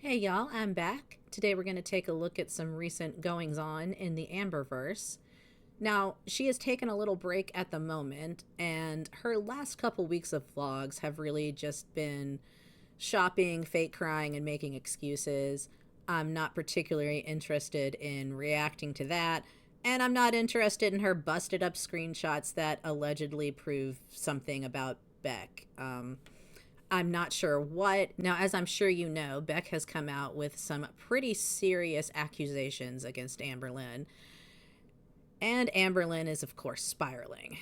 Hey y'all, I'm back. Today we're going to take a look at some recent goings on in the Amberverse. Now, she has taken a little break at the moment, and her last couple weeks of vlogs have really just been shopping, fake crying, and making excuses. I'm not particularly interested in reacting to that, and I'm not interested in her busted up screenshots that allegedly prove something about Beck. I'm not sure what. Now, as I'm sure you know, Beck has come out with some pretty serious accusations against Amberlynn. And Amberlynn is, of course, spiraling.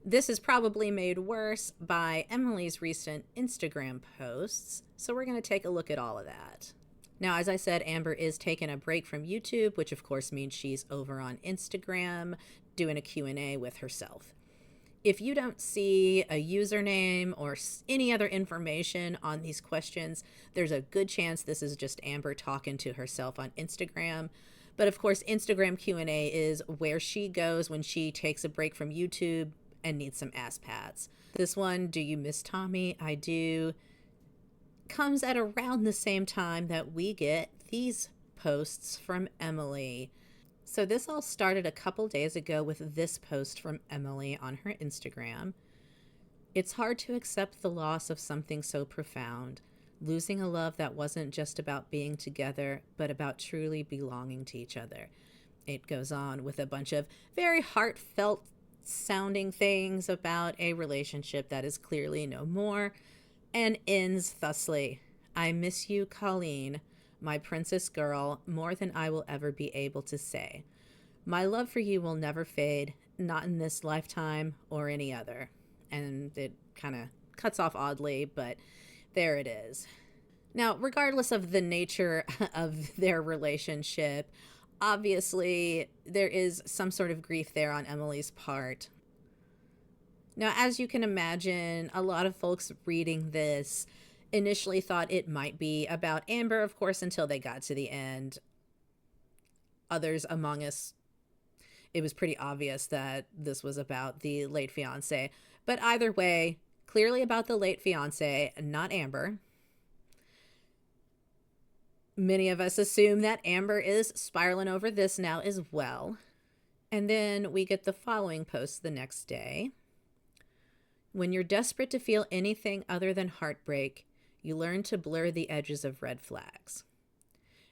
This is probably made worse by Emily's recent Instagram posts, so we're going to take a look at all of that. Now, as I said, Amber is taking a break from YouTube, which of course means she's over on Instagram doing a Q&A with herself. If you don't see a username or any other information on these questions, there's a good chance this is just Amber talking to herself on Instagram. But of course, Instagram Q&A is where she goes when she takes a break from YouTube and needs some ass pats. This one, Do You Miss Tommy? I Do, comes at around the same time that we get these posts from Emily. So this all started a couple days ago with this post from Emily on her Instagram. It's hard to accept the loss of something so profound, losing a love that wasn't just about being together, but about truly belonging to each other. It goes on with a bunch of very heartfelt sounding things about a relationship that is clearly no more, and ends thusly. I miss you, Colleen, my princess girl, more than I will ever be able to say. My love for you will never fade, not in this lifetime or any other. And it kind of cuts off oddly, but there it is. Now, regardless of the nature of their relationship, obviously there is some sort of grief there on Emily's part. Now, as you can imagine, a lot of folks reading this initially thought it might be about Amber, of course, until they got to the end. Others among us, it was pretty obvious that this was about the late fiance. But either way, clearly about the late fiance, not Amber. Many of us assume that Amber is spiraling over this now as well. And then we get the following post the next day. When you're desperate to feel anything other than heartbreak, you learn to blur the edges of red flags.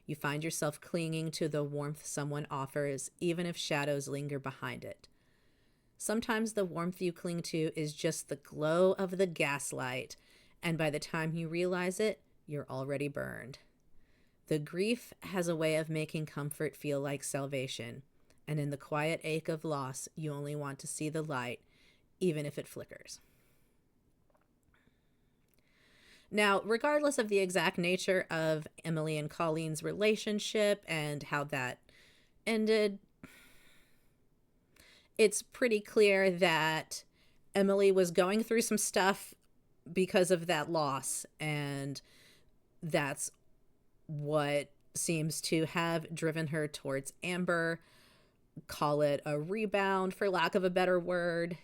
You find yourself clinging to the warmth someone offers, even if shadows linger behind it. Sometimes the warmth you cling to is just the glow of the gaslight, and by the time you realize it, you're already burned. The grief has a way of making comfort feel like salvation, and in the quiet ache of loss, you only want to see the light, even if it flickers. Now, regardless of the exact nature of Emily and Colleen's relationship and how that ended, it's pretty clear that Emily was going through some stuff because of that loss, and that's what seems to have driven her towards Amber. Call it a rebound, for lack of a better word.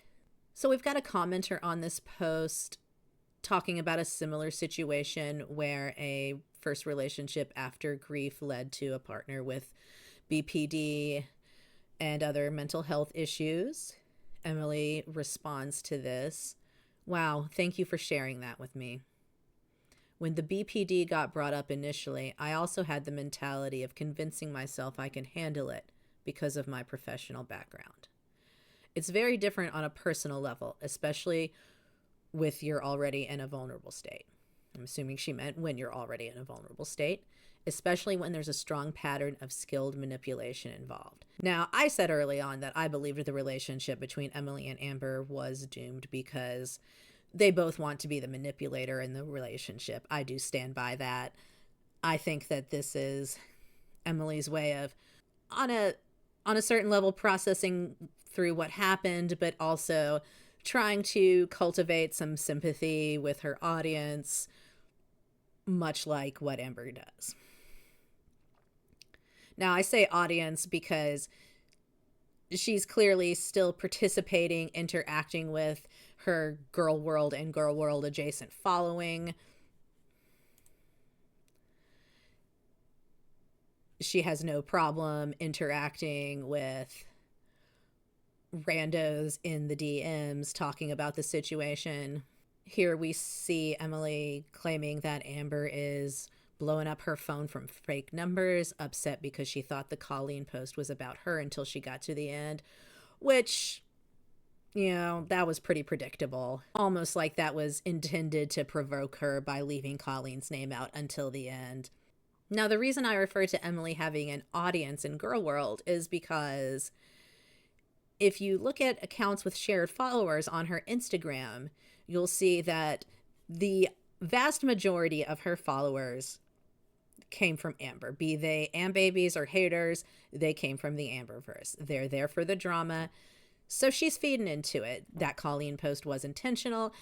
So we've got a commenter on this post talking about a similar situation where a first relationship after grief led to a partner with BPD and other mental health issues. Emily responds to this. Wow, thank you for sharing that with me. When the BPD got brought up initially, I also had the mentality of convincing myself I can handle it because of my professional background. It's very different on a personal level, especially with you're already in a vulnerable state. I'm assuming she meant when you're already in a vulnerable state, especially when there's a strong pattern of skilled manipulation involved. Now, I said early on that I believed the relationship between Emily and Amber was doomed because they both want to be the manipulator in the relationship. I do stand by that. I think that this is Emily's way of, on a certain level, processing through what happened, but also trying to cultivate some sympathy with her audience, much like what Amber does. Now, I say audience because she's clearly still participating, interacting with her Girl World and Girl World adjacent following. She has no problem interacting with randos in the DMs talking about the situation. Here we see Emily claiming that Amber is blowing up her phone from fake numbers, upset because she thought the Colleen post was about her until she got to the end, which, you know, that was pretty predictable. Almost like that was intended to provoke her by leaving Colleen's name out until the end. Now, the reason I refer to Emily having an audience in Girl World is because if you look at accounts with shared followers on her Instagram, you'll see that the vast majority of her followers came from Amber. Be they Ambabies or haters, they came from the Amberverse. They're there for the drama. So she's feeding into it. That Colleen post was intentional,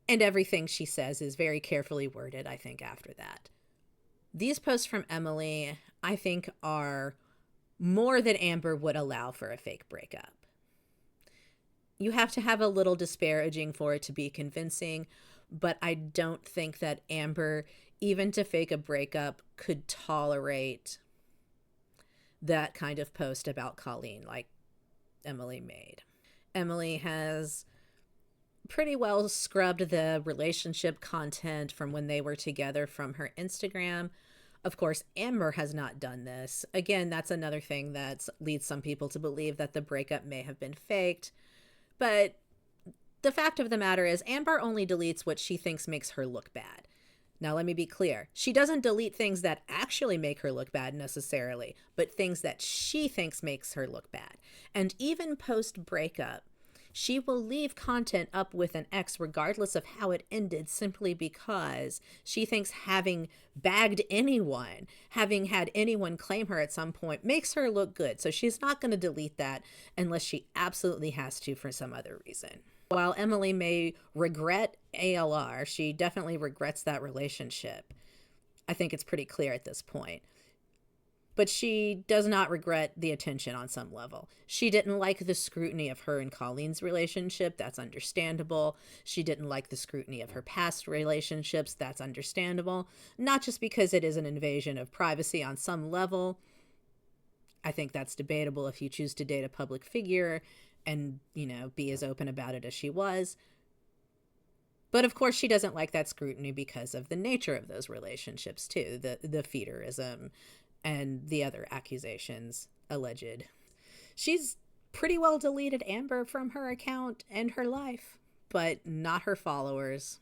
and everything she says is very carefully worded, I think, after that. These posts from Emily, I think, are more than Amber would allow for a fake breakup. You have to have a little disparaging for it to be convincing, but I don't think that Amber, even to fake a breakup, could tolerate that kind of post about Colleen like Emily made. Emily has pretty well scrubbed the relationship content from when they were together from her Instagram. Of course, Amber has not done this. Again, that's another thing that leads some people to believe that the breakup may have been faked. But the fact of the matter is, Amber only deletes what she thinks makes her look bad. Now, let me be clear. She doesn't delete things that actually make her look bad necessarily, but things that she thinks makes her look bad. And even post-breakup, she will leave content up with an ex regardless of how it ended, simply because she thinks having bagged anyone, having had anyone claim her at some point, makes her look good. So she's not going to delete that unless she absolutely has to for some other reason. While Emily may regret ALR, she definitely regrets that relationship. I think it's pretty clear at this point. But she does not regret the attention on some level. She didn't like the scrutiny of her and Colleen's relationship. That's understandable. She didn't like the scrutiny of her past relationships. That's understandable. Not just because it is an invasion of privacy on some level. I think that's debatable if you choose to date a public figure and, you know, be as open about it as she was. But of course, she doesn't like that scrutiny because of the nature of those relationships too. The feederism and the other accusations alleged. She's pretty well deleted Amber from her account and her life, but not her followers.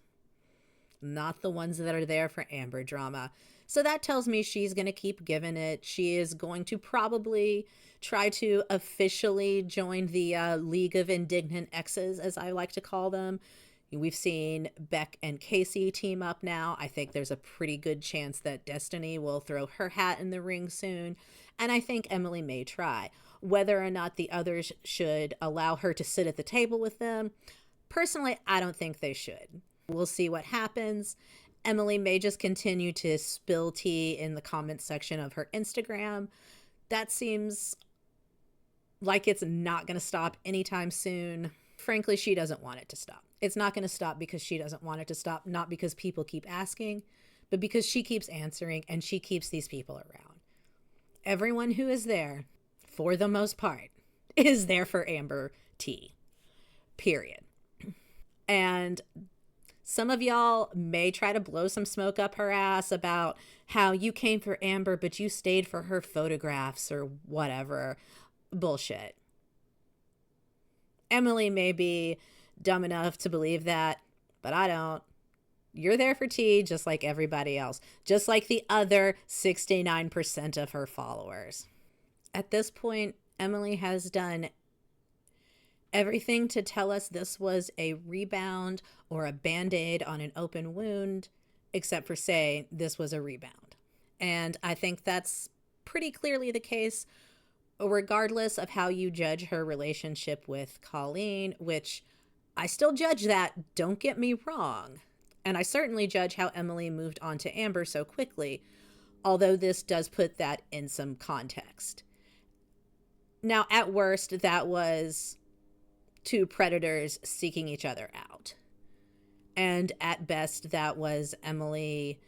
Not the ones that are there for Amber drama. So that tells me she's going to keep giving it. She is going to probably try to officially join the League of Indignant Exes, as I like to call them. We've seen Beck and Casey team up now. I think there's a pretty good chance that Destiny will throw her hat in the ring soon. And I think Emily may try. Whether or not the others should allow her to sit at the table with them, personally, I don't think they should. We'll see what happens. Emily may just continue to spill tea in the comment section of her Instagram. That seems like it's not going to stop anytime soon. Frankly, she doesn't want it to stop. It's not going to stop because she doesn't want it to stop, not because people keep asking, but because she keeps answering and she keeps these people around. Everyone who is there, for the most part, is there for Amber T. Period. And some of y'all may try to blow some smoke up her ass about how you came for Amber, but you stayed for her photographs or whatever. Bullshit. Emily may be dumb enough to believe that, but I don't. You're there for tea just like everybody else, just like the other 69% of her followers. At this point, Emily has done everything to tell us this was a rebound or a band-aid on an open wound, except for say this was a rebound. And I think that's pretty clearly the case, regardless of how you judge her relationship with Colleen, which I still judge that, don't get me wrong. And I certainly judge how Emily moved on to Amber so quickly, although this does put that in some context. Now, at worst, that was two predators seeking each other out. And at best, that was Emily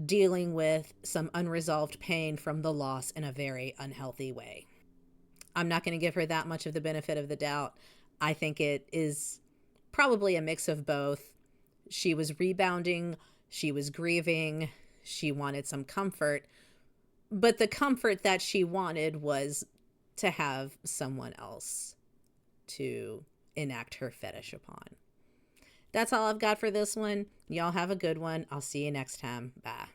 dealing with some unresolved pain from the loss in a very unhealthy way. I'm not going to give her that much of the benefit of the doubt. I think it is probably a mix of both. She was rebounding, she was grieving, she wanted some comfort, but the comfort that she wanted was to have someone else to enact her fetish upon. That's all I've got for this one. Y'all have a good one. I'll see you next time. Bye.